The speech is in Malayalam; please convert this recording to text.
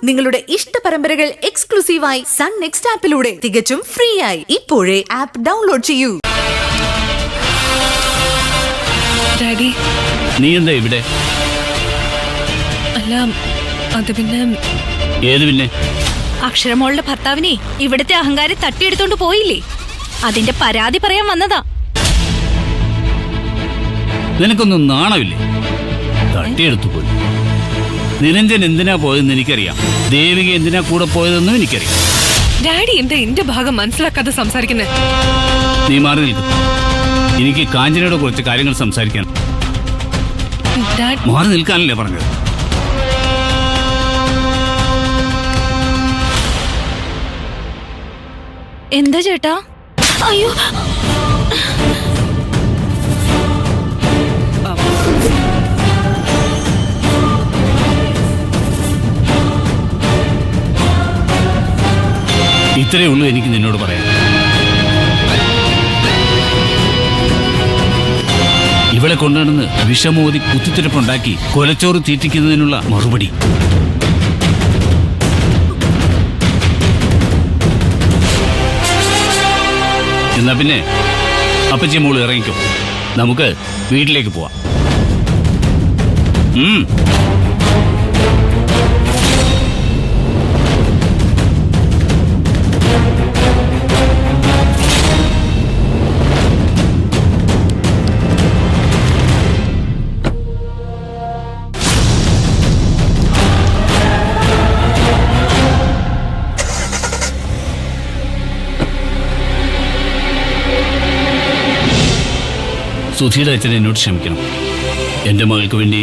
നിങ്ങളുടെ ഇഷ്ട പരമ്പരകൾ എക്സ്ക്ലൂസീവായി സൺ നെക്സ്റ്റ് ആപ്പിലൂടെ തികച്ചും ഫ്രീ ആയി ഇപ്പോഴേ ആപ്പ് ഡൗൺലോഡ് ചെയ്യൂ. ഡാഡി, നീ എന്താ ഇവിടെ? അല്ല, അത് പിന്നെ ഏത് പിന്നെ? അക്ഷരമോളുടെ ഭർത്താവിനെ ഇവിടുത്തെ അഹങ്കാരം തട്ടിയെടുത്തോണ്ട് പോയില്ലേ, അതിന്റെ പരാതി പറയാൻ വന്നതാ. നിനക്കൊന്നും നാണമില്ലേ? തട്ടിയെടുത്തു പോയി. നിരഞ്ജൻ എന്തിനാ പോയതെന്ന് എനിക്കറിയാം. ദേവിക എന്തിനാ കൂടെ പോയതെന്നും എനിക്കറിയാം. ഡാഡി എന്താ എന്റെ ഭാഗം മനസ്സിലാക്കാതെ സംസാരിക്കുന്നത്? നീ മാറി നിൽക്കും. എനിക്ക് കാഞ്ചനയോട് കുറച്ച് കാര്യങ്ങൾ സംസാരിക്കാൻ. മാറി നിൽക്കാനല്ലേ പറഞ്ഞത്? എന്താ ചേട്ടാ? അയ്യോ, ഇത്രയേ ഉള്ളൂ എനിക്ക് നിന്നോട് പറയാൻ. ഇവളെ കൊണ്ടുനടന്ന് വിഷമോതി കുത്തിത്തിരിപ്പുണ്ടാക്കി കൊലച്ചോറ് തീറ്റിക്കുന്നതിനുള്ള മറുപടി. എന്നാ പിന്നെ അപ്പച്ചി മോള് ഇറങ്ങിക്കോ, നമുക്ക് വീട്ടിലേക്ക് പോവാം. സുധിയുടെ അച്ഛൻ എന്നോട് ക്ഷമിക്കണം. എൻ്റെ മകൾക്ക് വേണ്ടി